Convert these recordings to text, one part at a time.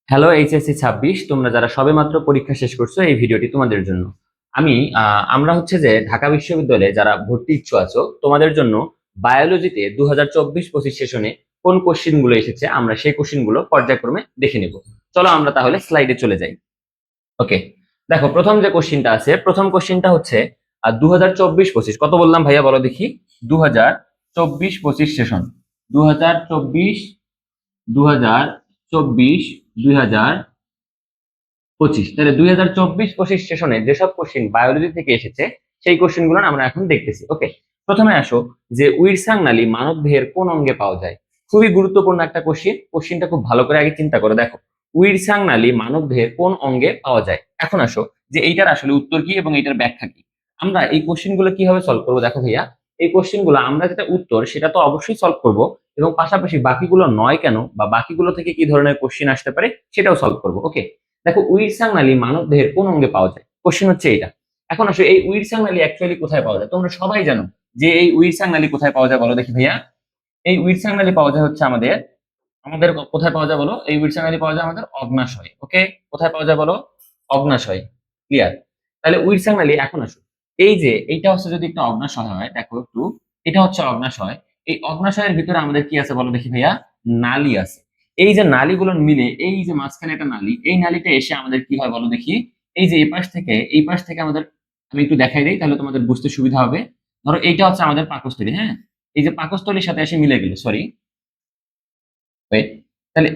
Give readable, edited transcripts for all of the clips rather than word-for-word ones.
Hello HSC 26, তোমরা যারা সবেমাত্র পরীক্ষা শেষ করছো এই ভিডিওটি তোমাদের জন্য। আমি আমরা হচ্ছে যে ঢাকা বিশ্ববিদ্যালয়ে যারা ভর্তি ইচ্ছু আছো তোমাদের জন্য বায়োলজিতে 2024-25 সেশনে কোন কোশ্চিন গুলো এসেছে আমরা সেই কোশ্চিন গুলো পর্যায়ক্রমে দেখে নিব। চলো আমরা তাহলে স্লাইডে চলে যাই। ওকে, দেখো প্রথম যে কোশ্চিনটা আছে, প্রথম কোশ্চিনটা হচ্ছে 2024-25 কত বললাম ভাইয়া বলো দেখি। 2024-25 সেশন, 2024 তাহলে 2024-25 সেশনে যেসব কোশ্চিন বায়োলজি থেকে এসেছে সেই কোশ্চিন গুলো আমরা এখন দেখতেছি। ওকে, প্রথমে আসো যে উইরসাং নালী মানব দেহের কোন অঙ্গে পাওয়া যায়। খুবই গুরুত্বপূর্ণ একটা কোশ্চিন, কোশ্চিনটা খুব ভালো করে আগে চিন্তা করে দেখো। উইরসাং নালী মানব দেহের কোন অঙ্গে পাওয়া যায়। এখন আসো যে এইটার আসলে উত্তর কি এবং এইটার ব্যাখ্যা কি। আমরা এই কোশ্চিন গুলো কিভাবে সলভ করবো দেখো ভাইয়া। এই কোশ্চিন গুলো আমরা যেটা উত্তর সেটা তো অবশ্যই সলভ করব, এবং পাশাপাশি বাকিগুলো নয় কেন বা বাকিগুলো থেকে কি ধরনের কোশ্চিন আসতে পারে সেটাও সলভ করবো। ওকে, দেখো উইরসাং নালী মানব দেহের কোন অঙ্গে পাওয়া যায়, কোশ্চেন হচ্ছে এটা। এখন আসো এই উইরসাং নালী অ্যাকচুয়ালি কোথায় পাওয়া যায়, তোমরা সবাই জানো যে এই উইরসাং নালী কোথায় পাওয়া যায় বলো দেখি ভাইয়া। এই উইরসাং নালী পাওয়া যায় হচ্ছে আমাদের আমাদের কোথায় পাওয়া যায় বলো। এই উইরসাং নালী পাওয়া যায় আমাদের অগ্নাশয়। ওকে, কোথায় পাওয়া যায় বলো, অগ্নাশয়। ক্লিয়ার? তাহলে উইরসাং নালী, এখন আসো এই যে এইটা হচ্ছে যদি একটা অগ্নাশয় হয়, দেখো একটু, এটা হচ্ছে অগ্নাশয়। এই অগ্নাশয়ের ভিতরে আমাদের কি আছে বলো দেখি ভাইয়া, নালী আছে। এই যে নালীগুলো মিলে এই যে মাঝখানে একটা নালী, এই নালীটা এসে আমাদের কি হয় বলো দেখি। এই যে এই পাশ থেকে আমাদের, আমি একটু দেখাই দিই তাহলে তোমাদের বুঝতে সুবিধা হবে। ধরো এইটা হচ্ছে আমাদের পাকস্থলী, হ্যাঁ, এই যে পাকস্থলীর সাথে এসে মিলে গেল, সরি ওয়েট, তাহলে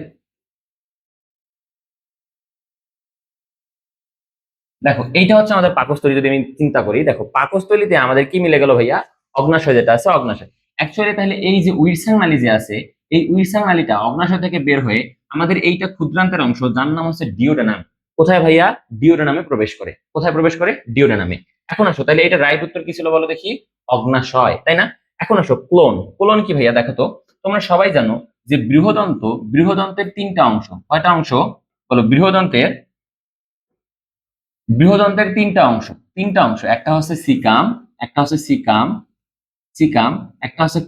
দেখো এইটা হচ্ছে আমাদের পাকস্থলী। যদি আমি চিন্তা করি, দেখো পাকস্থলীতে আমাদের কি মিলে গেল ভাইয়া, অগ্নাশয় যেটা আছে অগ্নাশয়। অ্যাকচুয়ালি তাহলে এই যে উইরসাং নালী যে আছে, এই উইরসাং নালীটা অগ্নাশয় থেকে বের হয়ে আমাদের এইটা ক্ষুদ্রান্তের অংশ যার নাম হচ্ছে ডিওডেনাম, কোথায় ভাইয়া, ডিওডেনামে প্রবেশ করে। কোথায় প্রবেশ করে, ডিওডেনামে। এখন আসো তাহলে এটা রাইট উত্তর কি ছিল বলো দেখি, অগ্নাশয়, তাই না? এখন আসো ক্লোন, ক্লোন কি ভাইয়া দেখো তো। তোমরা সবাই জানো যে বৃহদন্তের তিনটা অংশ, কয়টা অংশ বলো, বৃহদন্তের তিনটা অংশ, একটা হচ্ছে সিকাম, একটা হচ্ছে সিকাম সিকাম একটা হচ্ছে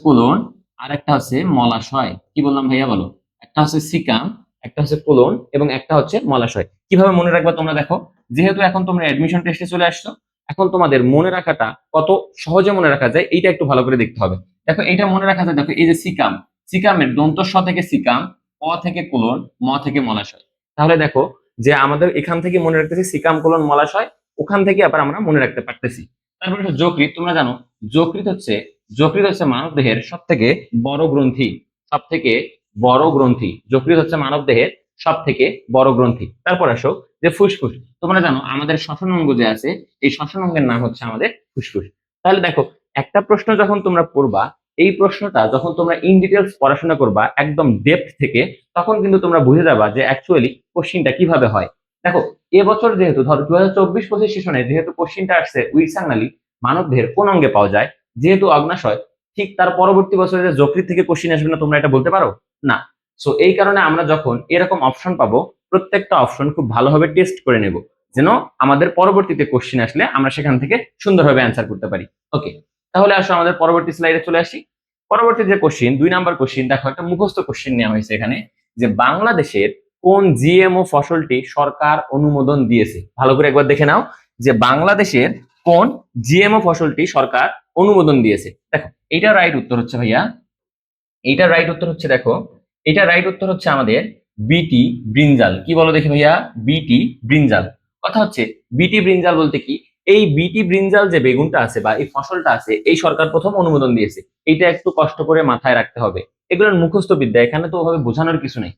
কোলন, আর একটা হচ্ছে মলাশয়। কি বললাম ভাইয়া বলো, একটা হচ্ছে সিকাম, একটা হচ্ছে কোলন এবং একটা হচ্ছে মলাশয়। কিভাবে মনে রাখবা তোমরা দেখো, যেহেতু এখন তোমরা অ্যাডমিশন টেস্টে চলে আসছো, এখন তোমাদের মনে রাখাটা কত সহজে মনে রাখা যায় এইটা একটু ভালো করে দেখতে হবে। দেখো এইটা মনে রাখা যায়, দেখো এই যে সিকাম, সিকামের দন্ত স থেকে সিকাম, অ থেকে কোলন, ম থেকে মলাশয়। তাহলে দেখো যে আমাদের এখান থেকে মনে রাখতেছি সিকাম কোলন মলাশয়, ওখান থেকে আবার আমরা মনে রাখতে পারতেছি। তারপরে হচ্ছে যকৃৎ, তোমরা জানো যকৃৎ হচ্ছে মানব দেহের সব থেকে বড় গ্রন্থি, সব থেকে বড় গ্রন্থি। যকৃৎ হচ্ছে মানব দেহের সব থেকে বড় গ্রন্থি। তারপর আসো যে ফুসফুস, তোমরা জানো আমাদের শ্বসন অঙ্গ যে আছে, এই শ্বসন অঙ্গের নাম হচ্ছে আমাদের ফুসফুস। তাহলে দেখো একটা প্রশ্ন যখন তোমরা পড়বা, এই প্রশ্নটা যখন তোমরা ইন ডিটেলস পড়াশোনা করবা একদম ডেপথ থেকে, তখন কিন্তু তোমরা বুঝে যাবা যে অ্যাকচুয়ালি কোশ্চিনটা কিভাবে হয়। দেখো এবছর যেহেতু ধরো 2024-25 সেশনে যেহেতু কোশ্চিনটা আসছে উইরসাং নালী মানব দেহের কোন অঙ্গে পাওয়া যায়, যেহেতু অগ্নাশয়, ঠিক তার পরবর্তী বছরে যে যকৃৎ থেকে কোশ্চিন আসবে না তোমরা এটা বলতে পারো না। সো এই কারণে আমরা যখন এরকম অপশন পাবো, প্রত্যেকটা অপশন খুব ভালোভাবে টেস্ট করে নেব, যেন আমাদের পরবর্তীতে কোশ্চিন আসলে আমরা সেখান থেকে সুন্দরভাবে অ্যান্সার করতে পারি। ওকে, তাহলে আসো আমাদের পরবর্তী স্লাইডে চলে আসি। পরবর্তী যে কোশ্চিন, 2 নম্বর কোশ্চিন, দেখো একটা মুখস্থ কোশ্চিন নেওয়া হয়েছে এখানে, যে বাংলাদেশের কোন জিএমও ফসলটি সরকার অনুমোদন দিয়েছে। ভালো করে একবার দেখে নাও যে বাংলাদেশের কোন জিএমও ফসলটি সরকার অনুমোদন দিয়েছে। দেখো এইটা রাইট উত্তর হচ্ছে ভাইয়া, এইটা রাইট উত্তর হচ্ছে, দেখো এটা রাইট উত্তর হচ্ছে আমাদের বিটি ব্রিঞ্জাল। কি বলো দেখি ভাইয়া, বিটি ব্রিঞ্জাল। কথা হচ্ছে বিটি ব্রিঞ্জাল বলতে কি, এই বিটি ব্রিঞ্জাল যে বেগুনটা আছে বা এই ফসলটা আছে, এই সরকার প্রথম অনুমোদন দিয়েছে। এটা একটু কষ্ট করে মাথায় রাখতে হবে, এগুলোর মুখস্থ বিদ্যা, এখানে তো ওভাবে বোঝানোর কিছু নেই।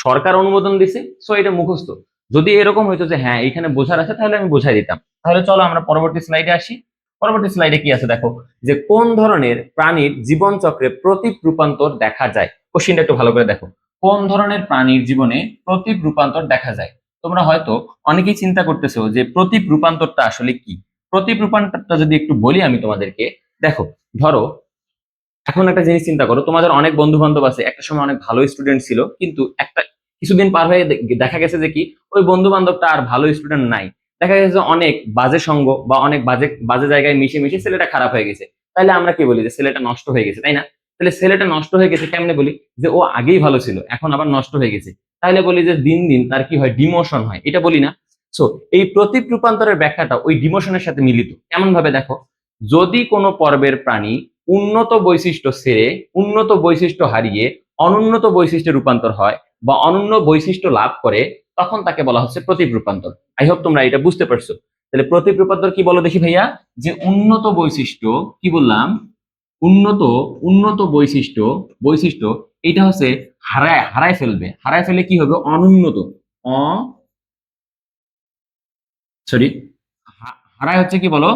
সরকার অনুমোদন দিছে, সো এটা মুখস্থ। যদি এরকম হইতো যে হ্যাঁ এখানে বোঝার আছে তাহলে আমি বোঝাই দিতাম। তাহলে চলো আমরা পরবর্তী স্লাইডে আসি। পরবর্তী স্লাইডে কি আছে দেখো, যে কোন ধরনের প্রাণীর জীবন চক্রে প্রতীপ রূপান্তর দেখা যায়। কোশ্চিনটা একটু ভালো করে দেখো, কোন ধরনের প্রাণীর জীবনে প্রতীপ রূপান্তর দেখা যায়। তোমরা হয়তো অনেকেই চিন্তা করতেছো যে প্রতীপ রূপান্তরটা আসলে কি। প্রতীপ রূপান্তরটা যদি একটু বলি আমি তোমাদেরকে, দেখো ধরো এখন একটা জিনিস চিন্তা করো, তোমাদের অনেক বন্ধু বান্ধব আছে, একটা সময় অনেক ভালো স্টুডেন্ট ছিল, কিন্তু একটা কিছুদিন পার হয়ে দেখা গেছে যে কি ওই বন্ধু বান্ধবটা আর ভালো স্টুডেন্ট নাই। দেখা গেছে যে অনেক বাজে সঙ্গ বা অনেক বাজে বাজে জায়গায় মিশে মিশে ছেলেটা খারাপ হয়ে গেছে। তাহলে আমরা কি বলি যে ছেলেটা নষ্ট হয়ে গেছে, তাই না? তাহলে ছেলেটা নষ্ট হয়ে গেছে কেমনে বলি, যে ও আগেই ভালো ছিল এখন আবার নষ্ট হয়ে গেছে, তাহলে বলি যে দিন দিন তার কি হয়, ডিমোশন হয়, এটা বলি না। সো এই প্রতীক রূপান্তরের ব্যাখ্যাটা ওই ডিমোশনের সাথে মিলিত। কেমন ভাবে দেখো, যদি কোনো পর্বের প্রাণী উন্নত বৈশিষ্ট্য ছেড়ে উন্নত বৈশিষ্ট্য হারিয়ে অনুন্নত বৈশিষ্ট্যে রূপান্তর হয় বা অনন্য বৈশিষ্ট্য লাভ করে, তখন তাকে বলা হচ্ছে প্রতীক রূপান্তর। আই হোপ তোমরা এটা বুঝতে পারছো। তাহলে প্রতীক রূপান্তর কি বলো দেখি ভাইয়া, যে উন্নত বৈশিষ্ট্য, কি বললাম, উন্নত উন্নত বৈশিষ্ট্য, বৈশিষ্ট্য এটা হচ্ছে হারায় হারায় ফেলবে, হারায় ফেলে কি হবে, অনুন্নত, অ সরি, হারায় হচ্ছে কি বলো,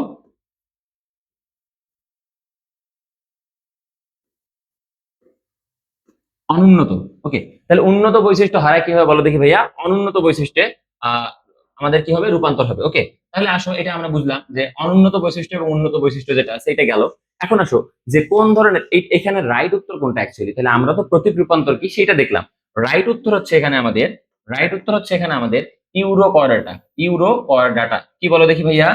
অনুন্নত। ওকে, তাহলে উন্নত বৈশিষ্ট্য হারায় কি হবে বলো দেখি ভাইয়া, অনুন্নত বৈশিষ্ট্যে আহ আমাদের কি হবে, রূপান্তর হবে। ওকে, তাহলে আসো এটা আমরা বুঝলাম যে অনুন্নত বৈশিষ্ট্য এবং উন্নত বৈশিষ্ট্য যেটা আছে এটা গেল। এখন আসো যে কোন ধরনের এখানে রাইট উত্তর কোনটা অ্যাকচুয়ালি, তাহলে আমরা তো প্রতীক রূপান্তর কি সেটা দেখলাম। রাইট উত্তর হচ্ছে এখানে আমাদের, রাইট উত্তর হচ্ছে এখানে আমাদের ইউরো কর্ডাটা, ইউরো কর্ডাটা, কি বলো দেখি ভাইয়া,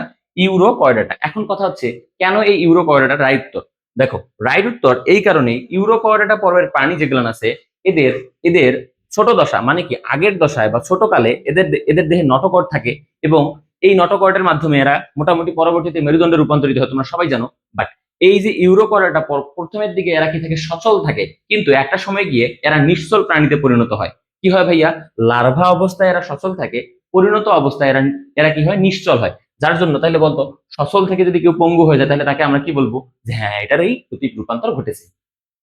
ইউরো কর্ডাটা। এখন কথা হচ্ছে কেন এই ইউরো কর্ডাটা রাইট উত্তর, দেখো রাইট উত্তর এই কারণে, ইউরো কর্ডাটা পর্বের প্রাণী যেগুলো আছে এদের এদের ছোট দশা মানে কি আগের দশায় বা ছোট কালে এদের এদের দেহে নটকর্ড থাকে, এবং এই নটকর্ডের মাধ্যমে এরা মোটামুটি পরবর্তীতে মেরুদণ্ডে রূপান্তরিত হয়, তোমরা সবাই জানো। বাট এই যে ইউরোকর্ডাটা প্রথমের দিকে এরা কি থাকে, সচল থাকে, কিন্তু একটা সময় গিয়ে এরা নিশ্চল প্রাণীতে পরিণত হয়। কি হয় ভাইয়া, লার্ভা অবস্থায় এরা সচল থাকে, পরিণত অবস্থায় এরা এরা কি হয়, নিশ্চল হয়। যার জন্য তাহলে বলতো সচল থেকে যদি কেউ পঙ্গু হয়ে যায় তাহলে তাকে আমরা কি বলবো, যে হ্যাঁ এটার এই প্রতীক রূপান্তর ঘটেছে।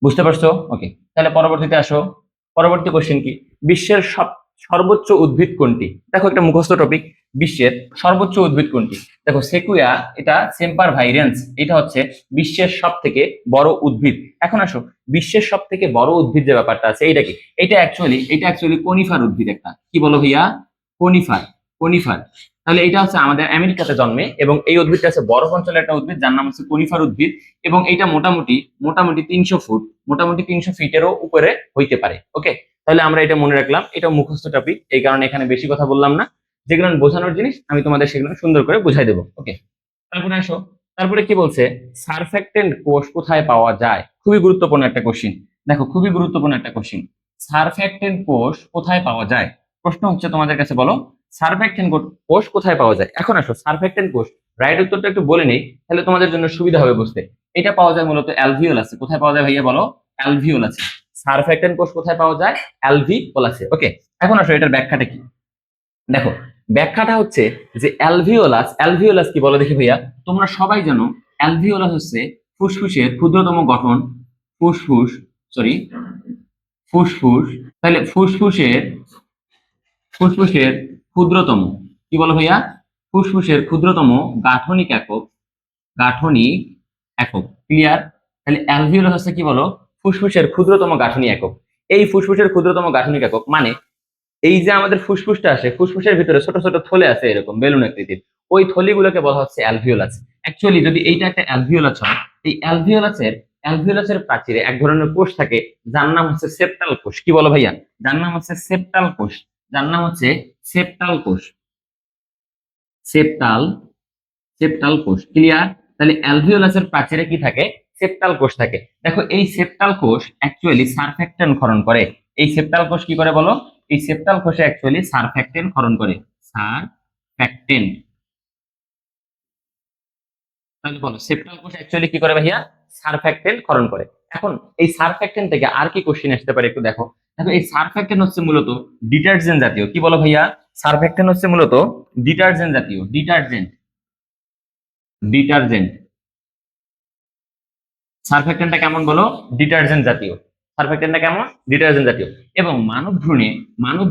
বুঝতে পারছো? ওকে, তাহলে পরবর্তীতে আসো। পরবর্তী কোশ্চেন কি, বিশ্বের সর্বোচ্চ উদ্ভিদ কোনটি? দেখো একটা মুখস্থ টপিক, বিশ্বের সর্বোচ্চ উদ্ভিদ কোনটি। দেখো সেকুয়া, এটা সেম্পার ভাইরেন্স, এটা হচ্ছে বিশ্বের সব থেকে বড় উদ্ভিদ। এখন আসো বিশ্বের সব থেকে বড় উদ্ভিদ যে ব্যাপারটা আছে এইটা কি, এটা অ্যাকচুয়ালি কনিফার উদ্ভিদ একটা, কি বলো ভাইয়া, কনিফার, কনিফার। তাহলে এটা হচ্ছে আমাদের আমেরিকাতে জন্মে, এবং এই উদ্ভিদটা আছে বরফ অঞ্চলের একটা উদ্ভিদ যার নাম হচ্ছে কনিফার উদ্ভিদ, এবং এটা মোটামুটি মোটামুটি 300 ফুট, মোটামুটি 300 ফিটেরও উপরে হইতে পারে। ওকে, তাহলে আমরা এটা মনে রাখলাম, এটা মুখস্থ টপিক, এই কারণে এখানে বেশি কথা বললাম না। যেগুলো বোঝানোর জিনিস আমি তোমাদের সেগুলো সুন্দর করে বুঝাই দেবো। ওকে, তারপরে আসো, তারপরে কি বলছে, সারফ্যাক্টেন্ট কোষ কোথায় পাওয়া যায়? খুবই গুরুত্বপূর্ণ একটা কোশ্চিন। দেখো খুবই গুরুত্বপূর্ণ একটা কোশ্চিন, সারফ্যাক্টেন্ট কোষ কোথায় পাওয়া যায়? প্রশ্ন হচ্ছে তোমাদের কাছে, বলো সারফ্যাক্টেন্ট কোষ কোথায় পাওয়া যায়। এখন আসো সারফ্যাক্টেন্ট কোষ, রাইট উত্তরটা একটু বলে নেই, তাহলে তোমাদের জন্য সুবিধা হবে বুঝতে। এটা পাওয়া যায় মূলত অ্যালভিওলাসে। কোথায় পাওয়া যায় ভাইয়া বলো, অ্যালভিওলাসে। সারফ্যাক্টেন্ট কোষ কোথায় পাওয়া যায়, অ্যালভিওলাসে। ওকে, এখন আসো এটার ব্যাখ্যাটা কি। দেখো ব্যাখ্যাটা হচ্ছে যে অ্যালভিওলাস, অ্যালভিওলাস কি বলো দেখি ভাইয়া, তোমরা সবাই জানো অ্যালভিওলাস হচ্ছে ফুসফুসের ক্ষুদ্রতম গঠন, ফুসফুস, সরি, ফুসফুস, তাহলে ফুসফুসের ক্ষুদ্রতম, কি বলো ভাইয়া, ফুসফুসের ক্ষুদ্রতম গাঠনিক একক, গাঠনিক একক, ক্লিয়ার। তাহলে অ্যালভিওলাস হচ্ছে কি বলো, ফুসফুসের ক্ষুদ্রতম গাঠনিক একক। এই ফুসফুসের ক্ষুদ্রতম গাঠনিক একক মানে এই যে আমাদের ফুসফুসটা আছে, ফুসফুসের ভিতরে ছোট ছোট থলে আছে এরকম বেলুন আকৃতির, ওই থলিগুলোকে বলা হচ্ছে অ্যালভিওলাস। অ্যাকচুয়ালি যদি এইটা একটা অ্যালভিওলাস হয়, এই অ্যালভিওলাসের প্রাচীরে এক ধরনের কোষ থাকে যার নাম হচ্ছে সেপ্টাল কোষ। কি বলো ভাইয়া, যার নাম হচ্ছে সেপ্টাল কোষ, যার নাম হচ্ছে সেপ্টাল কোষ, সেপ্টাল, সেপ্টাল কোষ, ক্লিয়ার। তাহলে অ্যালভিওলাসের প্রাচীরে কি থাকে, সেপ্টাল কোষ থাকে। দেখো এই সেপ্টাল কোষ অ্যাকচুয়ালি সারফ্যাক্টেন্ট ক্ষরণ করে। এই সেপ্টাল কোষ কি করে বলো, এই সেপ্টাল কোষে অ্যাকচুয়ালি সারফ্যাক্টেন্ট ক্ষরণ করে, সারফ্যাক্টেন্ট। তাহলে বলো সেপ্টাল কোষ অ্যাকচুয়ালি কি করে ভাইয়া, সারফ্যাক্টেন্ট ক্ষরণ করে। এখন এই সারফ্যাক্টেন্ট থেকে আর কি কোশ্চেন আসতে পারে একটু দেখো। দেখো এই সারফ্যাক্টেন্ট হচ্ছে মূলত ডিটারজেন্ট জাতীয়। কি বলো ভাইয়া, সারফ্যাক্টেন্ট হচ্ছে মূলত ডিটারজেন্ট জাতীয়, ডিটারজেন্ট, ডিটারজেন্ট। সারফেক্টেন্টটা কেমন বলো, ডিটারজেন্ট জাতীয়। সারফেক্টেন্টটা কেমন, ডিটারজেন্ট জাতীয়। এবং মানব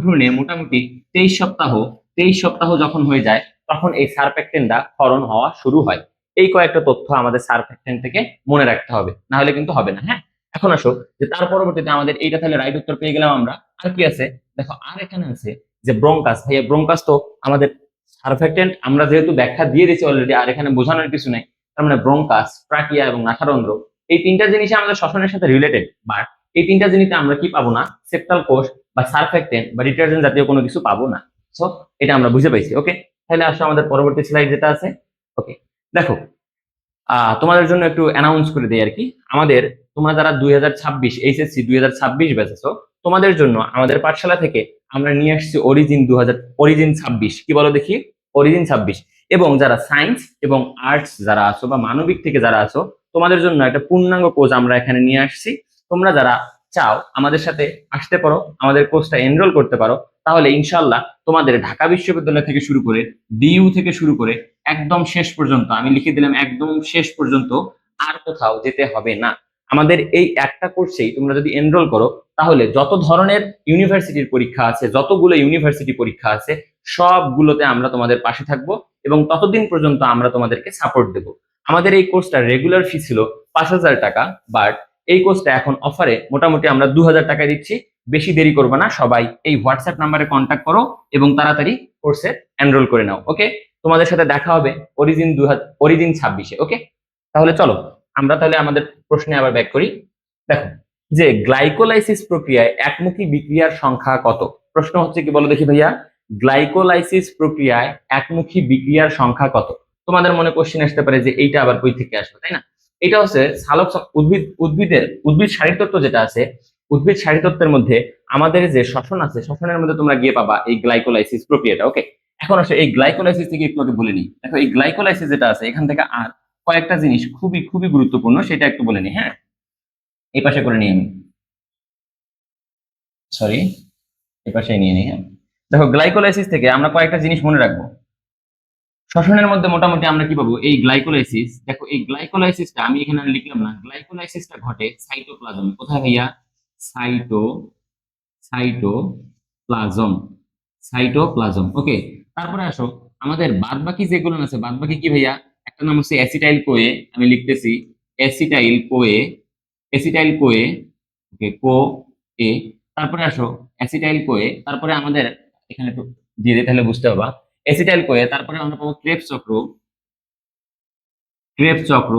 ভ্রূণে মোটামুটি 23 সপ্তাহ, 23 সপ্তাহ যখন হয়ে যায় তখন এই সারফেক্টেন্টটা ক্ষরণ হওয়া শুরু হয়। এই কয়েকটা তথ্য আমাদের সারফেক্টেন্ট থেকে মনে রাখতে হবে, না হলে কিন্তু হবে না। হ্যাঁ, এখন আসো যে তার পরবর্তীতে আমাদের এইটা তাহলে রাইট উত্তর পেয়ে গেলাম আমরা। আর কি আছে দেখো, আর এখানে আছে যে ব্রঙ্কাস। ভাইয়া ব্রঙ্কাস তো আমাদের সারফেক্টেন্ট, আমরা যেহেতু ব্যাখ্যা দিয়ে দিয়েছি অলরেডি, আর এখানে বোঝানোর কিছু নাই। তার মানে ব্রঙ্কাস, ট্রাকিয়া এবং নাসারন্ধ্র, এই তিনটা জিনিস আমাদের শ্বসনের সাথে রিলেটেড। বাট এই তিনটা জিনিসে আমরা কি পাবো না, সেপ্টাল কোষ বা সারফেক্টেন্ট বা ডিটারজেন্ট জাতীয় কোনো কিছু পাবো না। সো এটা আমরা বুঝে পাইছি। ওকে, তাহলে আসো আমাদের পরবর্তী স্লাইড যেটা আছে। ওকে, দেখো তোমাদের জন্য একটু অ্যানাউন্স করে দিই আর কি। আমাদের তোমরা যারা 2026 এইচএসসি 2026 ব্যাচ আছো, তোমাদের জন্য আমাদের পাঠশালা থেকে আমরা নিয়ে আসছি অরিজিন 26। কি বলো দেখি? অরিজিন 26। এবং যারা সায়েন্স এবং আর্টস যারা আছো বা মানবিক থেকে যারা আছো, তোমাদের জন্য একটা পূর্ণাঙ্গ কোর্স আমরা এখানে নিয়ে আসছি। তোমরা যারা চাও আমাদের সাথে আসতে পারো, আমাদের কোর্সটা এনরোল করতে পারো, তাহলে ইনশাল্লাহ তোমাদের ঢাকা বিশ্ববিদ্যালয় থেকে শুরু করে ডিইউ থেকে শুরু করে একদম শেষ পর্যন্ত, আমি লিখে দিলাম একদম শেষ পর্যন্ত, আর কোথাও যেতে হবে না। আমাদের এই একটা কোর্সেই তোমরা যদি এনরোল করো, তাহলে যত ধরনের ইউনিভার্সিটির পরীক্ষা আছে, যতগুলো ইউনিভার্সিটি পরীক্ষা আছে, সবগুলোতে আমরা তোমাদের পাশে থাকবো এবং ততদিন পর্যন্ত আমরা তোমাদেরকে সাপোর্ট দেব। আমাদের এই কোর্সটার রেগুলার ফি ছিল 5,000 টাকা, বাট এই কোর্সটা এখন অফারে মোটামুটি আমরা 2,000 টাকা দিচ্ছি। বেশি দেরি করবে না, সবাই এই হোয়াটসঅ্যাপ নাম্বারে কন্ট্যাক্ট করো এবং তাড়াতাড়ি কোর্সে এনরোল করে নাও। ওকে, তোমাদের সাথে দেখা হবে অরিজিন 26-এ। ওকে, তাহলে চলো আমরা তাহলে আমাদের প্রশ্নে আবার ব্যাক করি। দেখো, যে গ্লাইকোলাইসিস প্রক্রিয়ায় একমুখী বিক্রিয়ার সংখ্যা কত? প্রশ্ন হচ্ছে কি বলো দেখি ভাইয়া, গ্লাইকোলাইসিস প্রক্রিয়ায় একমুখী বিক্রিয়ার সংখ্যা কত? তোমাদের মনে কোশ্চেন আসতে পারে যে এইটা আবার কই থেকে আসবে, তাই না? এটা হচ্ছে উদ্ভিদ শারীরতত্ত্ব যেটা আছে, উদ্ভিদ শারীরতত্ত্বের মধ্যে আমাদের যে শ্বসন আছে, শ্বসনের মধ্যে তোমরা গিয়ে পাবা এই গ্লাইকোলাইসিস প্রক্রিয়াটা। ওকে, এখন আসলে এই গ্লাইকোলাইসিস থেকে একটু আগে বলে নিই। দেখো, এই গ্লাইকোলাইসিস যেটা আছে এখান থেকে আর কয়েকটা জিনিস খুবই খুবই গুরুত্বপূর্ণ, সেটা একটু বলে নিই। হ্যাঁ, এই পাশে করে নিই আমি, সরি, এই পাশে নিয়ে নিই। হ্যাঁ, দেখো, গ্লাইকোলাইসিস থেকে আমরা কয়েকটা জিনিস মনে রাখবো। শ্বসনের মধ্যে মোটামুটি আমরা কি পাবো? এই গ্লাইকোলাইসিস। দেখো, এই গ্লাইকোলাইসিসটা আমি এখানে আর লিখলাম না, গ্লাইকোলাইসিসটা ঘটে সাইটোপ্লাজমে। কোথায় ভাইয়া? Cyto cytoplasm cytoplasm. ওকে, তারপরে আসো আমাদের বাদ বাকি যেগুলো আছে, বাদ বাকি কি ভাইয়া? একটা নাম হচ্ছে অ্যাসিটাইল কোয়ে, আমি লিখতেছি অ্যাসিটাইল কোয়ে, অ্যাসিটাইল কোয়ে। ওকে, কো এ। তারপরে আসো অ্যাসিটাইল কোয়ে, তারপরে আমাদের এখানে একটু দিয়ে দিই তাহলে বুঝতে পারবা। অ্যাসিটাইল কোয়ে, তারপরে আমরা পাবো ক্রেবস চক্র,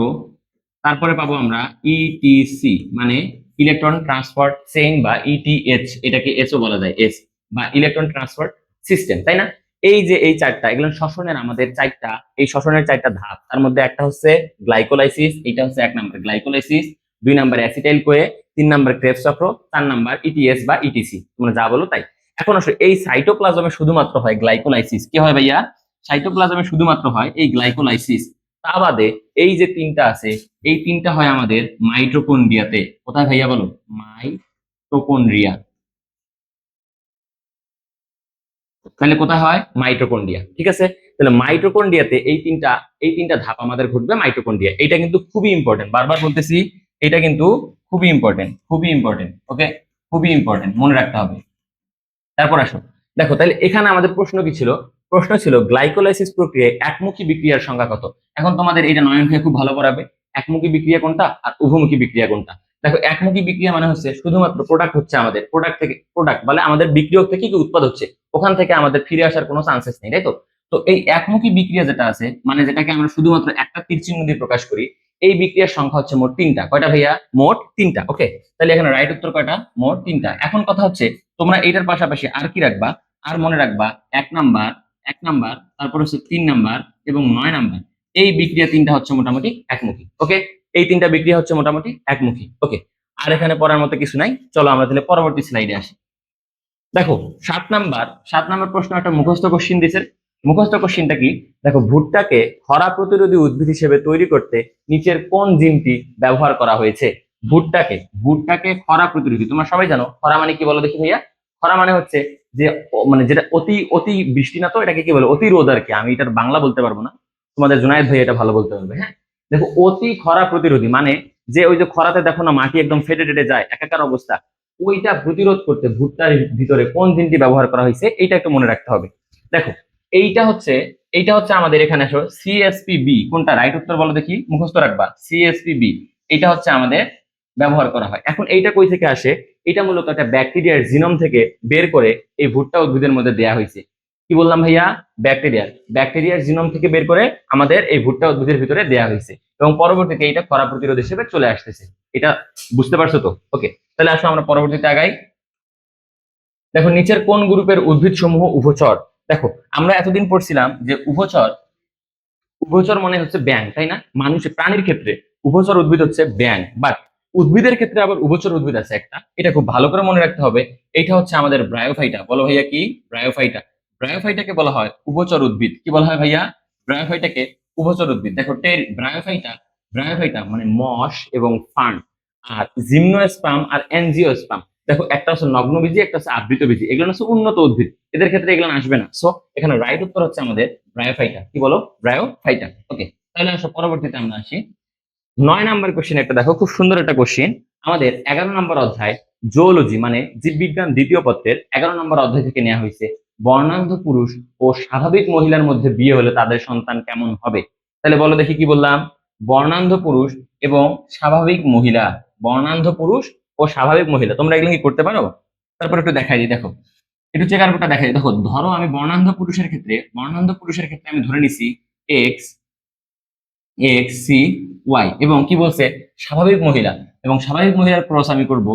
তারপরে পাবো আমরা ইটিসি, মানে ইলেকট্রন ট্রান্সপোর্ট চেইন বা ইটিএচ, এটাকে এসও বলা যায়, এস বা ইলেকট্রন ট্রান্সপোর্ট সিস্টেম, তাই না? এই যে এই চারটা, এগুলো শ্বসনের আমাদের চারটা, এই শ্বসনের চারটা ধাপ। তার মধ্যে একটা হচ্ছে গ্লাইকোলাইসিস, এটা হচ্ছে 1 নম্বর গ্লাইকোলাইসিস, 2 নম্বর অ্যাসিটাইল কোয়ে, 3 নম্বর ক্রেবস চক্র, 4 নম্বর ইটিএস বা ইটিসি, তোমরা যা বলো তাই। এখন আসলে এই সাইটোপ্লাজমে শুধুমাত্র হয় গ্লাইকোলাইসিস। কি হয় ভাইয়া? সাইটোপ্লাজমে শুধুমাত্র হয় এই গ্লাইকোলাইসিস। তা বাদে এই যে তিনটা আছে, এই তিনটা হয় আমাদের মাইটোকন্ড্রিয়াতে। কোথায় ভাইয়া বলো? মাইটোকন্ড্রিয়া। তাহলে কোথায় হয়? মাইটোকন্ড্রিয়া। ঠিক আছে, তাহলে মাইটোকন্ড্রিয়াতে এই তিনটা ধাপ আমাদের ঘটবে মাইটোকন্ড্রিয়া। এটা কিন্তু খুবই ইম্পর্টেন্ট, বারবার বলতেছি, এটা কিন্তু খুবই ইম্পর্টেন্ট, খুবই ইম্পর্টেন্ট। ওকে, খুবই ইম্পর্টেন্ট, মনে রাখতে হবে। তারপর আসো, দেখো, তাহলে এখানে আমাদের প্রশ্ন কি ছিল? প্রশ্ন ছিল গ্লাইকোলাইসিস প্রক্রিয়ায় একমুখী বিক্রিয়ার সংখ্যা কত? এখন তোমাদের এটা নয়ন ভাই খুব ভালো পড়াবে, একমুখী বিক্রিয়া কোনটা আর উভমুখী বিক্রিয়া কোনটা। দেখো, একমুখী বিক্রিয়া মানে হচ্ছে শুধুমাত্র প্রোডাক্ট হচ্ছে আমাদের, প্রোডাক্ট বলে আমাদের বিক্রিয়ক থেকে কি উৎপাদ হচ্ছে, ওখান থেকে আমাদের ফিরে আসার কোনো চান্সেস নেই, তাই তো? তো এই একমুখী বিক্রিয়া যেটা আছে, মানে যেটাকে আমরা শুধুমাত্র একটা তীর চিহ্ন দিয়ে প্রকাশ করি, এই বিক্রিয়ার সংখ্যা হচ্ছে মোট 3টা। কয়টা ভাইয়া? মোট 3টা। ওকে, তাহলে এখানে রাইট উত্তর কয়টা? মোট 3টা। এখন কথা হচ্ছে তোমরা এটার পাশাপাশি আর কি রাখবা? আর মনে রাখবা 1 নাম্বার, তারপর হচ্ছে 3 নাম্বার এবং 9 নাম্বার, এই বিক্রিয়া তিনটা হচ্ছে মোটামুটি একমুখী। ওকে, এই তিনটা বিক্রিয়া হচ্ছে মোটামুটি একমুখী। ওকে, আর এখানে পড়ার মতো কিছু নাই। চলো আমরা তাহলে পরবর্তী স্লাইডে আসি। দেখো, 7 নাম্বার প্রশ্ন একটা মুখস্থ কোশ্চিন দিয়েছে। মুখস্থ কোশ্চিনটা কি? দেখো, ভুট্টাকে খরা প্রতিরোধী উদ্ভিদ হিসেবে তৈরি করতে নিচের কোন জিনটি ব্যবহার করা হয়েছে? ভুট্টাকে খরা প্রতিরোধী, তোমরা সবাই জানো খরা মানে কি বলো দেখি ভাইয়া? খরা মানে হচ্ছে যে মানে যেটা অতি অতি বৃষ্টি না, তো এটাকে কি বলে? অতিরোধ আর কি। আমি এটার বাংলা বলতে পারবো না, তোমাদের জুনায়েদ ভাই এটা ভালো বলতে পারবে। হ্যাঁ, দেখো, অতি খরা প্রতিরোধী মানে যে ওই যে খরাতে দেখো না মাটি একদম ফেটে টেটে যায়, একাকার অবস্থা, ওইটা প্রতিরোধ করতে ভুট্টার ভিতরে কোন জিনটি ব্যবহার করা হয়েছে, এইটা একটু মনে রাখতে হবে। দেখো, এইটা হচ্ছে আমাদের এখানে আসো সিএসপি-বি। কোনটা রাইট উত্তর বলো দেখি, মুখস্থ রাখবা, সিএসপি-বি। এটা হচ্ছে আমাদের ব্যবহার করা হয়। এখন এইটা কই থেকে আসে? এটা মূলত একটা ব্যাকটেরিয়ার জিনোম থেকে বের করে এই ভুট্টা উদ্ভিদের মধ্যে দেয়া হয়েছে। কি বললাম ভাইয়া? ব্যাকটেরিয়ার জিনোম থেকে বের করে আমাদের এই ভুট্টা উদ্ভিদের ভিতরে দেয়া হয়েছে এবং পরবর্তীতে এটা খরা প্রতিরোধ হিসেবে চলে আসতেছে। এটা বুঝতে পারছো তো? ওকে, তাহলে আসো আমরা পরবর্তীতে আগাই। দেখো, নিচের কোন গ্রুপের উদ্ভিদ সমূহ উভচর? দেখো, আমরা এতদিন পড়ছিলাম যে উভচর, উভচর মানে হচ্ছে ব্যাঙ, তাই না? প্রাণীর ক্ষেত্রে উভচর উদ্ভিদ হচ্ছে ব্যাঙ। বাট উদ্ভিদের ক্ষেত্রে আবার উভচর উদ্ভিদ আছে একটা, এটা খুব ভালো করে মনে রাখতে হবে। এটা হচ্ছে আমাদের ব্রায়োফাইটা। বলো ভাইয়া কি? ব্রায়োফাইটা। ব্রায়োফাইটাকে বলা হয় উভচর উদ্ভিদ। কি বলা হয় ভাইয়া? ব্রায়োফাইটাকে উভচর উদ্ভিদ। দেখো ব্রায়োফাইটা, ব্রায়োফাইটা মানে মশ এবং ফার্ন, আর জিমনোস্পার্ম আর অ্যানজিওস্পার্ম। দেখো একটা হচ্ছে নগ্নবীজি, একটা হচ্ছে আবৃতবীজি, এগুলো হচ্ছে উন্নত উদ্ভিদ, এদের ক্ষেত্রে এগুলো আসবে না। সো এখানে রাইট উত্তর হচ্ছে আমাদের ব্রায়োফাইটা। কি বলো? ব্রায়োফাইটা। ওকে, তাহলে আসো পরবর্তীতে আমরা আসি। 9 নাম্বার কোশ্চেন একটা দেখো, খুব সুন্দর একটা কোশ্চেন। আমাদের 11 নম্বর অধ্যায় জুওলজি মানে জীববিজ্ঞান দ্বিতীয় পত্রের 11 নম্বর অধ্যায় থেকে নেওয়া হয়েছে। বর্ণান্ধ পুরুষ ও স্বাভাবিক মহিলার মধ্যে বিয়ে হলে তাদের সন্তান কেমন হবে? তাহলে বলো দেখি কি বললাম? বর্ণান্ধ পুরুষ এবং স্বাভাবিক মহিলা। বর্ণান্ধ পুরুষ ও স্বাভাবিক মহিলা, তোমরা এগুলো কি করতে পারো? তারপর একটু দেখাই দিই, দেখো একটু চেকার বোর্ডটা দেখাই দিই। দেখো ধরো আমি বর্ণান্ধ পুরুষের ক্ষেত্রে আমি ধরে নিছি এক্স, এক্স সি ওয়াই, এবং কি বলছে? স্বাভাবিক মহিলা। এবং স্বাভাবিক মহিলার ক্রস আমি করব।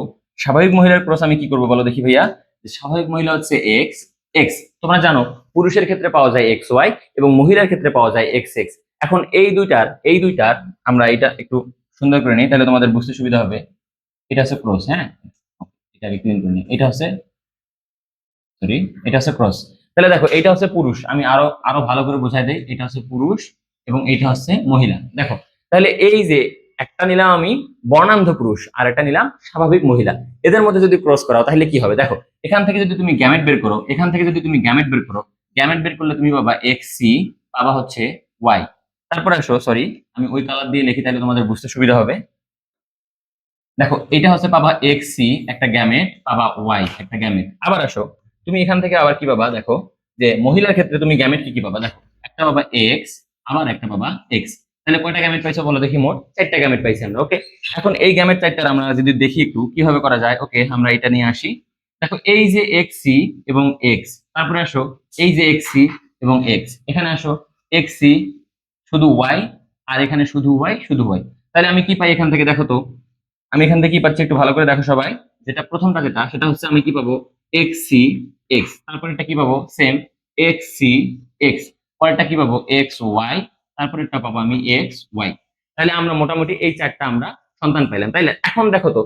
স্বাভাবিক মহিলার ক্রস আমি কি করব বলো দেখি ভাইয়া? যে স্বাভাবিক মহিলা হচ্ছে এক্স এক্স। তোমরা জানো পুরুষের ক্ষেত্রে পাওয়া যায় এক্স ওয়াই এবং মহিলার ক্ষেত্রে পাওয়া যায় এক্স এক্স। এখন এই দুইটার আমরা এটা একটু সুন্দর করে নিই, তাহলে তোমাদের বুঝতে সুবিধা হবে। এটা হচ্ছে ক্রস, হ্যাঁ, এটা আগে ক্লিন করে নিই। এটা হচ্ছে, সরি, এটা হচ্ছে ক্রস। তাহলে দেখো এটা হচ্ছে পুরুষ, আমি আরো আরো ভালো করে বোঝাই দেই। এটা হচ্ছে পুরুষ এবং এটা হচ্ছে মহিলা। দেখো তাহলে এই যে একটা নিলাম আমি বর্ণান্ধ পুরুষ আর একটা নিলাম স্বাভাবিক মহিলা, এদের মধ্যে যদি ক্রস করাও তাহলে কি হবে? দেখো এখান থেকে যদি তুমি গ্যামেট বের করো, গ্যামেট বের করলে তুমি পাবা এক্স সি, পাবা হচ্ছে ওয়াই। তারপরে আসো, সরি আমি ওই কালার দিয়ে লিখি তাহলে তোমাদের বুঝতে সুবিধা হবে। দেখো এটা হচ্ছে পাবা এক্স সি একটা গ্যামেট, পাবা ওয়াই একটা গ্যামেট। আবার আসো, তুমি এখান থেকে আবার কি পাবা? দেখো যে মহিলার ক্ষেত্রে তুমি গ্যামেট কি কি পাবা? দেখো একটা পাবা এক্স, আবার একটা পাবা এক্স। তাহলে কয়টা গ্যামেট পাইছো বলো দেখি? মোট 4টা গ্যামেট পাইছি আমরা। ওকে, এখন এই গ্যামেট 4টার আমরা যদি দেখি একটু কিভাবে করা যায়। ওকে, আমরা এটা নিয়ে আসি। দেখো এই যে এক্স সি এবং এক্স, তারপরে আসো এই যে এক্স সি এবং এক্স, এখানে আসো এক্স সি শুধু ওয়াই, আর এখানে শুধু ওয়াই শুধু ওয়াই। তাহলে আমি কি পাই এখান থেকে? দেখো তো আমি এখান থেকে কি পাচ্ছি একটু ভালো করে দেখো সবাই। যেটা প্রথমটা যেটা সেটা হচ্ছে আমি কি পাবো? এক্স সি এক্স, তারপর এটা কি পাবো? সেম এক্স সি এক্স, পরেরটা কি পাবো? এক্স ওয়াই, তারপর এটা পাবো আমি এক্স ওয়াই। তাহলে আমরা মোটামুটি এই 4টা আমরা সন্তান পাইলাম। তাইলে এখন দেখো তো,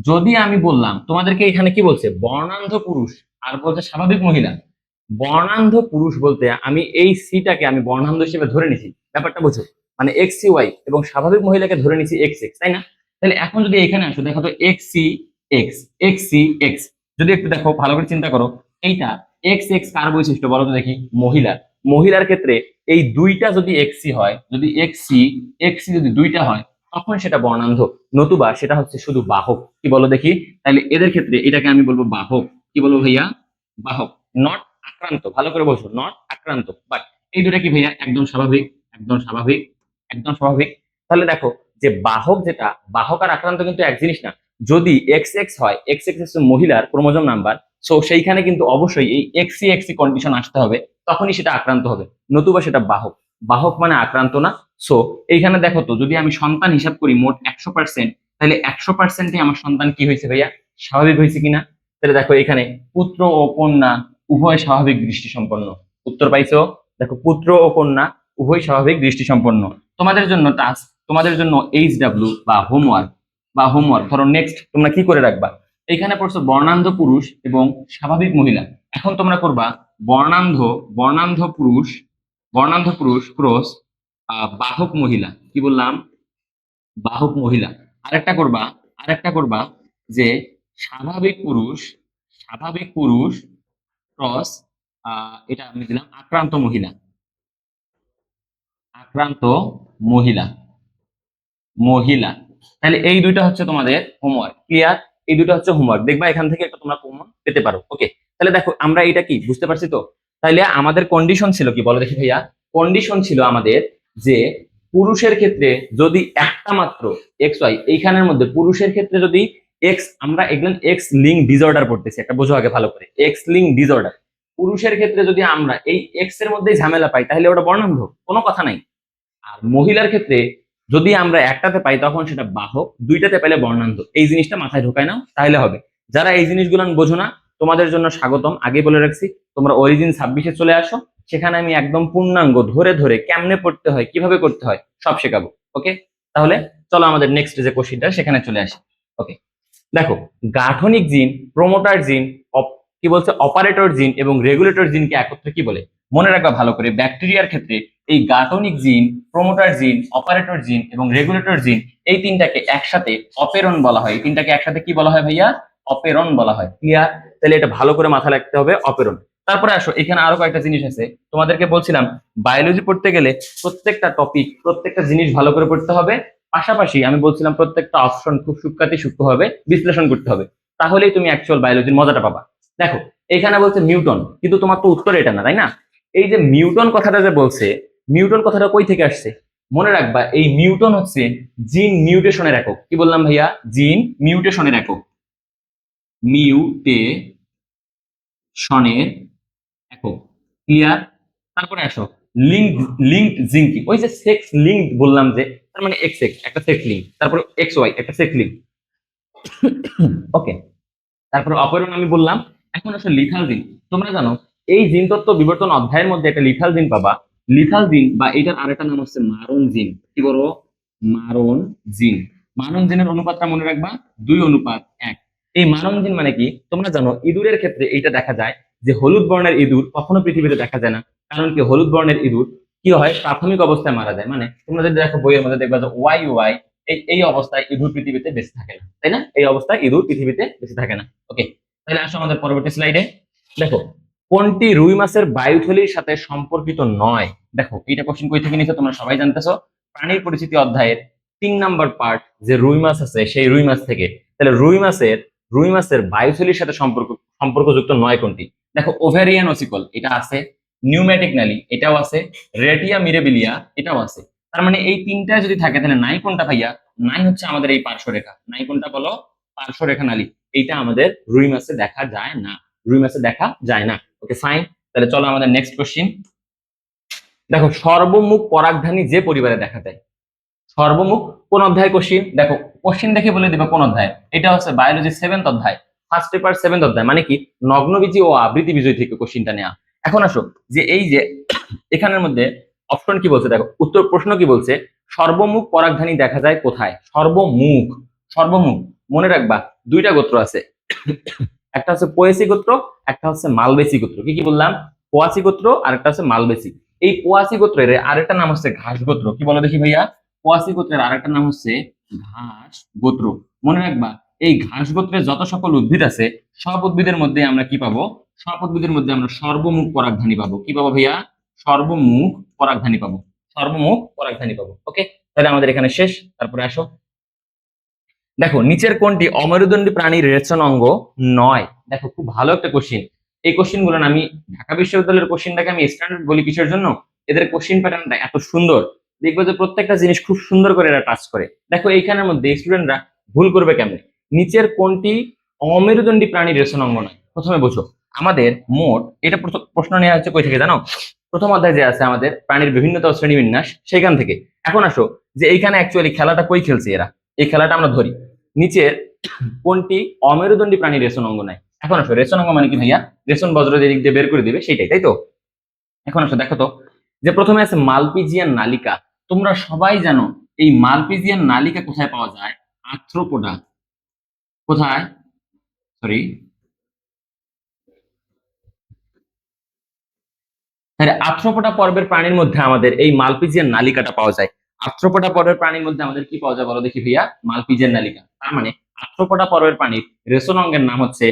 যদি আমি বললাম তোমাদেরকে এখানে কি বলছে? বর্ণান্ধ পুরুষ আর বলছে স্বাভাবিক মহিলা। বর্ণান্ধ পুরুষ বলতে আমি এই সিটাকে আমি বর্ণান্ধ হিসেবে ধরে নিছি, ব্যাপারটা বুঝো? মানে এক্স সি ওয়াই, এবং স্বাভাবিক মহিলাকে ধরে নিছি এক্স এক্স, তাই না? তাহলে এখন যদি এখানে আসো, দেখো তো X C X, X C X, যদি একটু দেখো ভালো করে চিন্তা করো, এইটা এক্স এক্স কার বৈশিষ্ট্য বলো তো দেখি? মহিলার। মহিলার ক্ষেত্রে এই দুইটা যদি এক্স সি হয়, যদি এক্স সি যদি দুইটা হয়, তখন সেটা বর্ণান্ধ, নতুবা সেটা হচ্ছে শুধু বাহক। কি বলো দেখি? তাহলে এদের ক্ষেত্রে এটাকে আমি বলবো বাহক। কি বলবো ভাইয়া? বাহক, নট আক্রান্ত। ভালো করে বলছো, নট আক্রান্ত। বাট এই দুটা কি ভাইয়া? একদম স্বাভাবিক, একদম স্বাভাবিক, একদম স্বাভাবিক। তাহলে দেখো যে বাহক যেটা, বাহক আর আক্রান্ত কিন্তু এক জিনিস না। যদি এক্স এক্স হয়, এক্স এক্স হচ্ছে মহিলার ক্রোমোজোম নাম্বার, সো সেইখানে কিন্তু অবশ্যই এই এক্সি এক্সি কন্ডিশন আসতে হবে, তখনই সেটা আক্রান্ত হবে, নতুবা সেটা বাহক। বাহক মানে আক্রান্ত না। সো এইখানে দেখো তো, যদি আমি সন্তান হিসাব করি মোট 100%, তাহলে 100%ই আমার সন্তান কি হয়েছে ভাইয়া? স্বাভাবিক হয়েছে কিনা? তাহলে দেখো এখানে পুত্র ও কন্যা উভয় স্বাভাবিক দৃষ্টি সম্পন্ন। উত্তর পাইছো? দেখো পুত্র ও কন্যা উভয় স্বাভাবিক দৃষ্টি সম্পন্ন। তোমাদের জন্য টাস্ক, তোমাদের জন্য এইচডব্লিউ বা হোমওয়ার্ক ধরো নেক্সট তোমরা কি করে রাখবা? এখানে পড়ছো বর্ণান্ধ পুরুষ এবং স্বাভাবিক মহিলা। এখন তোমরা করবা বর্ণান্ধ বর্ণান্ধ পুরুষ বর্ণান্ধ পুরুষ ক্রস বাহক মহিলা। কি বললাম? বাহক মহিলা। আরেকটা করবা যে স্বাভাবিক পুরুষ ক্রস, এটা আমি দিলাম আক্রান্ত মহিলা। আক্রান্ত মহিলা, মহিলা। তাহলে এই দুইটা হচ্ছে তোমাদের হোমওয়ার্ক। ক্লিয়ার? এই দুটো হচ্ছে হোমওয়ার্ক, দেখবা এখান থেকে একটা তোমরা কমন পেতে পারো। ওকে, তাহলে দেখো আমরা এটা কি বুঝতে পারছি তো? তাহলে আমাদের কন্ডিশন ছিল কি বলো দেখি ভাইয়া? কন্ডিশন ছিল আমাদের যে পুরুষের ক্ষেত্রে যদি একটা মাত্র এক্স ওয়াই, এইখানের মধ্যে পুরুষের ক্ষেত্রে যদি এক্স, আমরা এগুলো এক্স লিঙ্ক ডিসঅর্ডার পড়তেছি, একটা বোঝো আগে ভালো করে, এক্স লিঙ্ক ডিসঅর্ডার। পুরুষের ক্ষেত্রে যদি আমরা এই এক্স এর মধ্যেই ঝামেলা পাই তাহলে ওটা বর্ণান্ধ, কোনো কথা নাই। আর মহিলার ক্ষেত্রে যদি আমরা একটাতে পাই তখন সেটা বাহক, দুইটাতে পেলে বর্ণান্ধ। এই জিনিসটা মাথায় ঢোকায় নাও তাহলে হবে। যারা এই জিনিসগুলো বোঝো না, তোমাদের জন্য স্বাগতম। আগে বলে রাখছি, তোমরা অরিজিন 26-এ চলে আসো, সেখানে আমি একদম পূর্ণাঙ্গ ধরে ধরে কেমনে পড়তে হয়, কিভাবে করতে হয় সব শেখাবো। ওকে, তাহলে চলো আমাদের নেক্সট যে কোশ্চেনটা সেখানে চলে আসি। ওকে, দেখো গাঠনিক জিন, প্রোমোটার জিন, কি বলছে অপারেটর জিন এবং রেগুলেটর জিনকে একত্রে কি বলে? মনে রাখবা ভালো করে, ব্যাকটেরিয়ার ক্ষেত্রে এই গাঠনিক জিন, প্রোমোটার জিন, অপারেটর জিন এবং রেগুলেটর জিন এই তিনটাকে একসাথে অপেরন বলা হয়। এই তিনটাকে একসাথে কি বলা হয় ভাইয়া? অপেরন বলা হয়। ক্লিয়ার? তাহলে এটা ভালো করে মাথায় রাখতে হবে, অপেরন। তারপরে আসো, এখানে আরো কয়েকটা জিনিস আছে। তোমাদেরকে বলছিলাম বায়োলজি পড়তে গেলে প্রত্যেকটা টপিক, প্রত্যেকটা জিনিস ভালো করে পড়তে হবে। পাশাপাশি আমি বলছিলাম প্রত্যেকটা অপশন খুব সূক্ষ্মভাবে বিশ্লেষণ করতে হবে, তাহলেই তুমি অ্যাকচুয়াল বায়োলজির মজাটা পাবা। দেখো এখানে বলছে মিউটন, কিন্তু তোমার তো উত্তর এটা না, তাই না? এই যে মিউটন কথাটা যে বলছে, মিউটন কথাটা কই থেকে আসছে? মনে রাখবা এই মিউটন হচ্ছে জিন মিউটেশনের একক। কি বললাম ভাইয়া? জিন মিউটেশনের একক, মিউটেশনের একক। ক্লিয়ার? তারপরে আসো লিঙ্ক, জিঙ্কি, ওই যে সেক্স লিঙ্ক বললাম যে, তার মানে এক্স এক্স একটা সেক্স লিঙ্ক, তারপরে এক্স ওয়াই একটা সেক্স লিঙ্ক। ওকে, তারপরে অপহরণ আমি বললাম। এখন আসলে লিথাল জিন। তোমরা জানো এই জিন তত্ত্ব বিবর্তন অধ্যায়ের মধ্যে একটা লিথাল জিন পাবা। লিথাল জিন বা এটার আরেকটা নাম হচ্ছে মারণ জিন। কি বলবো? মারণ জিন। মারণ জিনের অনুপাতটা মনে রাখবা, 2:1। এই মারণ জিন মানে কি? তোমরা জানো ইঁদুরের ক্ষেত্রে এইটা দেখা যায় যে হলুদ বর্ণের ইঁদুর কখনো পৃথিবীতে দেখা যায় না। কারণ কি? হলুদ বর্ণের ইঁদুর কি হয়? প্রাথমিক অবস্থায় মারা যায়। মানে তোমরা যদি দেখো বইয়ের মধ্যে দেখবা যে ওয়াই ওয়াই, এই অবস্থায় ইঁদুর পৃথিবীতে বেঁচে থাকে না, তাই না? এই অবস্থায় ইঁদুর পৃথিবীতে বেঁচে থাকে না। ওকে, তাহলে আসো আমাদের পরবর্তী স্লাইডে। দেখো কোনটি রুই মাছের বায়ুথলির সাথে সম্পর্কিত নয়? দেখো এইটা কোশ্চেন কই থেকে নিয়েছে তোমরা সবাই জানতেছো, প্রাণীর পরিচিতি অধ্যায়ের 3 নম্বর পার্ট যে রুই মাছ আছে সেই রুই মাছ থেকে। তাহলে রুই মাছের বায়ুথলির সাথে সম্পর্কযুক্ত নয় কোনটি? দেখো ওভেরিয়ান ওসিকল এটা আছে, নিউম্যাটিক নালী এটাও আছে, রেটিয়া মিরেবিলিয়া এটাও আছে। তার মানে এই তিনটা যদি থাকে তাহলে নাই কোনটা ভাইয়া? নাই হচ্ছে আমাদের এই পার্শ্বরেখা। নাই কোনটা বলো? পার্শ্বরেখা নালী। এইটা আমাদের রুই মাছে দেখা যায় না, রুই মাছে দেখা যায় না। ওকে ফাইন, তাহলে চলো আমাদের নেক্সট কোশ্চিন। দেখো সর্বমুখ পরাগধানী যে পরিবারে দেখা যায়। সর্বমুখ কোন অধ্যায় কোশ্চিন? দেখো কোশ্চিন দেখে বলে দিবা কোন অধ্যায়। এটা হচ্ছে বায়োলজি 7th অধ্যায়, ফার্স্ট পেপার 7th অধ্যায়। মানে কি? নগ্নবীজি ও আবৃতি বিজয় থেকে কোশ্চিনটা নেওয়া। এখন আসো যে এই যে এখানের মধ্যে অপশন কি বলছে, দেখো উত্তর প্রশ্ন কি বলছে? সর্বমুখ পরাগধানী দেখা যায় কোথায়? সর্বমুখ, সর্বমুখ মনে রাখবা দুইটা গোত্র আছে, একটা হচ্ছে পোয়েসি গোত্র, একটা হচ্ছে মালবেসি গোত্র। কি কি বললাম? পোয়াসি গোত্র আর একটা হচ্ছে মালবেসি। এই পোয়াসি গোত্রের আরেকটা নাম হচ্ছে ঘাস গোত্র। কি বলো দেখি ভাইয়া? পোয়াসি গোত্রের আরেকটা নাম হচ্ছে ঘাস গোত্র। মনে রাখবা এই ঘাস গোত্রের যত সকল উদ্ভিদ আছে সব উদ্ভিদের মধ্যে আমরা কি পাবো? সব উদ্ভিদের মধ্যে আমরা সর্বমুখ পরাগধানী পাবো। কি পাবো ভাইয়া? সর্বমুখ পরাগধানী পাবো, সর্বমুখ পরাগধানী পাবো। ওকে, তাহলে আমাদের এখানে শেষ। তারপরে আসো, দেখো নিচের কোনটি অমেরুদণ্ডী প্রাণীর রেচন অঙ্গ নয়? দেখো খুব ভালো একটা কোশ্চিন। এই কোশ্চিন গুলো আমি ঢাকা বিশ্ববিদ্যালয়ের কোশ্চিনটাকে আমি স্ট্যান্ডার্ড বলি কিসের জন্য? এদের কোশ্চিন প্যাটার্নটা এত সুন্দর, দেখবে যে প্রত্যেকটা জিনিস খুব সুন্দর করে এরা টাচ করে। দেখো এইখানের মধ্যে স্টুডেন্টরা ভুল করবে কেমনে? নিচের কোনটি অমেরুদণ্ডী প্রাণীর রেচন অঙ্গ নয়? প্রথমে বোঝো, আমাদের মোট এটা প্রশ্ন নেওয়া হচ্ছে কই থেকে জানো? প্রথম অধ্যায় যে আছে আমাদের প্রাণীর বিভিন্নতা ও শ্রেণীবিন্যাস, সেখান থেকে। এখন আসো যে এইখানে অ্যাকচুয়ালি খেলাটা কই খেলছে এরা, এই খেলাটা আমরা ধরি। নিচের কোনটি অমেরুদণ্ডী প্রাণী রেশন অঙ্গ নাই? এখন আসো রেশন অঙ্গ মানে কি ভাইয়া? রেশন বজ্র যে দিক দিয়ে বের করে দিবে সেইটাই, তাই তো? এখন আসো দেখো তো, যে প্রথমে আছে মালপিজিয়ান নালিকা। তোমরা সবাই জানো এই মালপিজিয়ান নালিকা কোথায় পাওয়া যায়? আর্থ্রোপোডা। কোথায়? সরি, তাহলে আর্থ্রোপোডা পর্বের প্রাণীর মধ্যে আমাদের এই মালপিজিয়ান নালিকাটা পাওয়া যায়। আর্থ্রোপোডা পর্বের প্রাণীর মধ্যে আমাদের কি পাওয়া যায় বলো দেখি ভাইয়া? মালপিজিয়ান নালিকা। তার মানে আর্থ্রোপোডা পর্বের প্রাণীর রেশন অঙ্গের নাম হচ্ছে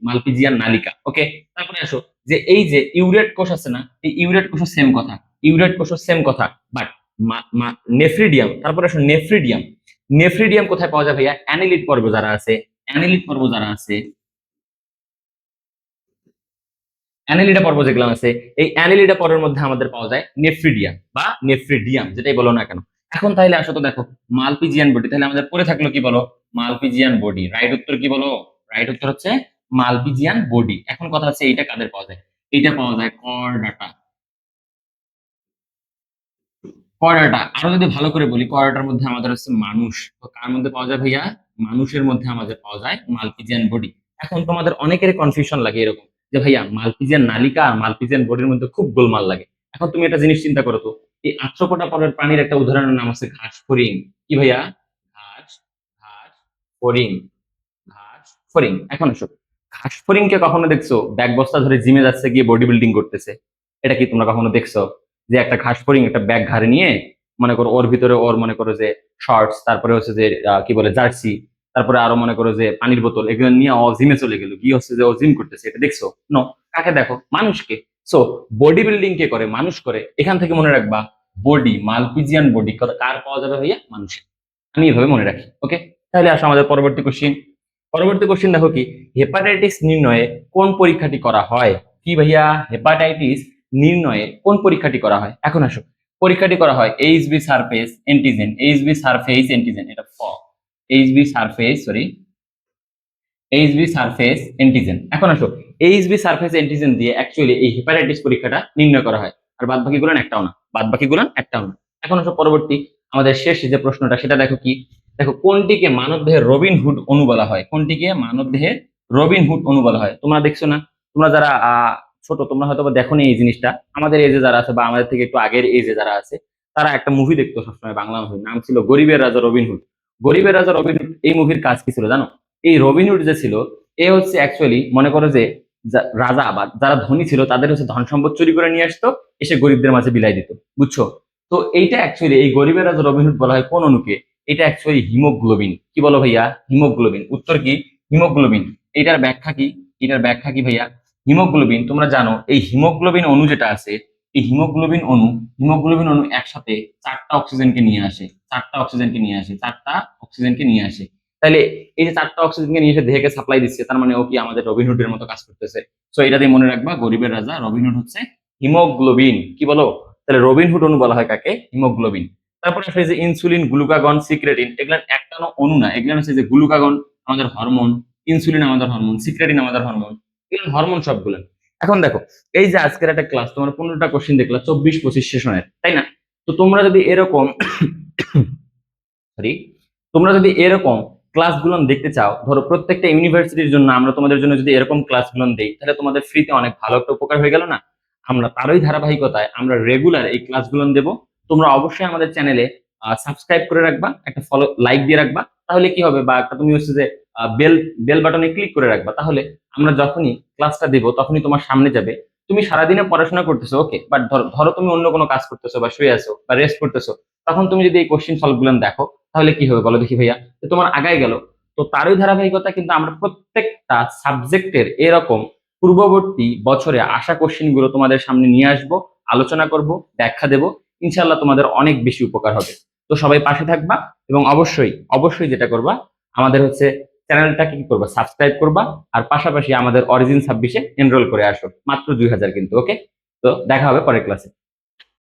মালপিজিয়ান নালিকা। ওকে, তারপরে আসো যে এই যে ইউরেট কোষ আছে না, এই ইউরেট কোষও সেম কথা, ইউরেট কোষও সেম কথা, বাট নেফ্রিডিয়াম। তারপরে আসো নেফ্রিডিয়াম। নেফ্রিডিয়াম কোথায় পাওয়া যায় ভাইয়া? অ্যানিলিড পর্ব যারা আছে, অ্যানিলিড পর্ব যারা আছে, অ্যানিলিডা পর্ব যেগুলো আছে, এই অ্যানিলিডা পর্বের মধ্যে আমাদের পাওয়া যায় নেফ্রিডিয়াম বা নেফ্রিডিয়াম, যেটাই বলো না কেন। এখন তাহলে আসো তো দেখো মালপিজিয়ান বডি, তাহলে আমাদের পড়ে থাকলো কি বলো? Malpighian body. রাইট উত্তর কি বলো? রাইট উত্তর হচ্ছে মালপিজিয়ান বডি। এখন কথা হচ্ছে এইটা কাদের পাওয়া যায়? এইটা পাওয়া যায় করডাটা। করডাটা আরো যদি ভালো করে বলি, করডাটার মধ্যে আমাদের হচ্ছে মানুষ। তো কার মধ্যে পাওয়া যায় ভাইয়া? মানুষের মধ্যে আমাদের পাওয়া যায় মালপিজিয়ান বডি। এখন তোমাদের অনেকের কনফিউশন লাগে এরকম যে ভাইয়া মালপিজিয়ান নালিকা আর মালপিজিয়ান বডির মধ্যে খুব গোলমাল লাগে। এখন তুমি একটা জিনিস চিন্তা করো তো, এই আর্থ্রোপোডা পরের প্রাণীর একটা উদাহরণের নাম হচ্ছে ঘাস ফড়িং। কি ভাইয়া? ঘাস, ঘাস ফড়িং, ঘাস ফড়িং। এখন এসো, ঘাস ফড়িংকে কখনো দেখছো ব্যাগ বস্তা ধরে জিমে যাচ্ছে গিয়ে বডি বিল্ডিং করতেছে? এটা কি তোমরা কখনো দেখছো যে একটা ঘাস ফড়িং একটা ব্যাগ ঘাড়ে নিয়ে, মনে করো ওর ভিতরে ওর মনে করো যে শর্টস, তারপরে হচ্ছে যে কি বলে জার্সি, তারপরে আরো মনে করো যে পানির বোতল, এগুলো নিয়ে ও জিমে চলে গেল, কি হচ্ছে যে ও জিম করতেছে, এটা দেখছো? নো। কাকে দেখো? মানুষকে। সো বডি বিল্ডিং কে করে? মানুষ করে। এখান থেকে মনে রাখবা, বডি, মালপিজিয়ান বডি কার পাওয়া যাবে ভাইয়া? মানুষের। আমি এভাবে মনে রাখি, ওকে? তাহলে আসো আমাদের পরবর্তী কোশ্চিন। পরবর্তী কোশ্চিন দেখো কি, হেপাটাইটিস নির্ণয়ে কোন পরীক্ষাটি করা হয়? কি ভাইয়া? হেপাটাইটিস নির্ণয়ে কোন পরীক্ষাটি করা হয়? এখন আসো, পরীক্ষাটি করা হয় HB surface antigen, HB surface antigen, এটা HB surface, sorry, HB surface antigen. এখন আসো, এইচবি সারফেস এন্টিজেন দিয়ে অ্যাকচুয়ালি এই হেপাটাইটিস পরীক্ষাটা নির্ণয় করা হয়, আর বাদ বাকি গুলো একটাও না, বাদ বাকি গুলো একটাও না। এখন আসো পরবর্তী আমাদের শেষ যে প্রশ্নটা, সেটা দেখো কি, দেখো কোনটিকে মানবদেহের রবিনহুড অণু বলা হয়? কোনটিকে মানবদেহের রবিনহুড অণু বলা হয়? তোমরা দেখছো না? তোমরা যারা ছোট, তোমরা হয়তো দেখোনি এই জিনিসটা। আমাদের এজে যারা আছে বা আমাদের থেকে একটু আগের এজে যারা আছে, তারা একটা মুভি দেখতো সবসময়, বাংলা মুভি, নাম ছিল গরিবের রাজা রবিনহুড। গরিবের রাজা রবিনহুড, এই মুভির কাজ কি ছিল জানো? এই রবিনহুড যে ছিল, এ হচ্ছে অ্যাকচুয়ালি মনে করো যে রাজা বা যারা ধনী ছিল তাদের হচ্ছে ধন সম্পদ চুরি করে নিয়ে আসতো, এসে গরিবদের মাঝে বিলাই দিত, বুঝছো? তো এইটা অ্যাকচুয়ালি এই গরিবের রাজা রবিনহুড বলা হয় কোন অণুকে? এটা অ্যাকচুয়ালি হিমোগ্লোবিন। কি বলো ভাইয়া? হিমোগ্লোবিন। উত্তর কি? হিমোগ্লোবিন। এটার ব্যাখ্যা কি? এটার ব্যাখ্যা কি ভাইয়া? হিমোগ্লোবিন, তোমরা জানো এই হিমোগ্লোবিন অণু যেটা আছে, এই হিমোগ্লোবিন অণু একসাথে চারটা অক্সিজেনকে নিয়ে আসে, চারটা অক্সিজেনকে নিয়ে আসে, চারটা অক্সিজেনকে নিয়ে আসে। তাহলে এই যে চারটা অক্সিজেনকে নিয়ে এসে দেহকে সাপ্লাই দিচ্ছে, তার মানে ও কি আমাদের রবিনহুডের মতো কাজ করতেছে। সো এটা দিয়ে মনে রাখবা, গরিবের রাজা রবিনহুড হচ্ছে হিমোগ্লোবিন। কি বলো? তাহলে রবিনহুড অণু বলা হয় কাকে? হিমোগ্লোবিন। তারপরে আসে যে ইনসুলিন, গ্লুকাগন, সিক্রেটিন, এগুলো একটা অণু না, এগুলো হচ্ছে যে গ্লুকাগন আমাদের হরমোন, ইনসুলিন আমাদের হরমোন, সিক্রেটিন আমাদের হরমোন, এগুলো হরমোন সবগুলো। এখন দেখো, এই যে আজকের একটা ক্লাস, তোমার 15টা কোশ্চেন দেখলা, 24-25 সেশনের, তাই না? তো তোমরা যদি এরকম সরি, তোমরা যদি এরকম ক্লাসগুলো দেখতে চাও, ধরো প্রত্যেকটা ইউনিভার্সিটির জন্য আমরা তোমাদের জন্য যদি এরকম ক্লাসগুলো দেই, তাহলে তোমাদের ফ্রিতে অনেক ভালো একটা উপকার হয়ে গেল না? আমরা তারই ধারাবাহিকতায় আমরা রেগুলার এই ক্লাসগুলো দেব। তোমরা অবশ্যই আমাদের চ্যানেলে সাবস্ক্রাইব করে রাখবা, একটা ফলো লাইক দিয়ে রাখবা, তাহলে কি হবে, বা একটা তুমি হচ্ছে যে বেল বেল বাটনে ক্লিক করে রাখবা, তাহলে আমরা যখনই ক্লাসটা দেব তখনই তোমার সামনে যাবে। তুমি সারাদিনে পড়াশোনা করতেছো, ওকে, বাট ধরো ধরো তুমি অন্য কোনো কাজ করতেছো বা শুয়ে আছো বা রেস্ট করতেছো, তখন তুমি যদি এই কোশ্চেন সলভ গুলো দেখো, তাহলে কি হবে বলো দেখি ভাইয়া? যে তোমার আগায় গেল। তো তারই ধারাবাহিকতা কিন্তু আমরা প্রত্যেকটা সাবজেক্টের এরকম পূর্ববর্তী বছরে আসা কোশ্চেন গুলো তোমাদের সামনে নিয়ে আসবো, আলোচনা করব, ব্যাখ্যা দেব। ইনশাল্লাহ তোমাদের অনেক বেশি উপকার হবে। তো সবাই পাশে থাকবা, এবং অবশ্যই অবশ্যই যেটা করবা, আমাদের হচ্ছে চ্যানেলটাকে কি করবা, সাবস্ক্রাইব করবা, আর পাশাপাশি আমাদের অরিজিন 26-এ এনরোল করে আসো, মাত্র 2000 কিন্তু, ওকে? তো দেখা হবে পরের ক্লাসে।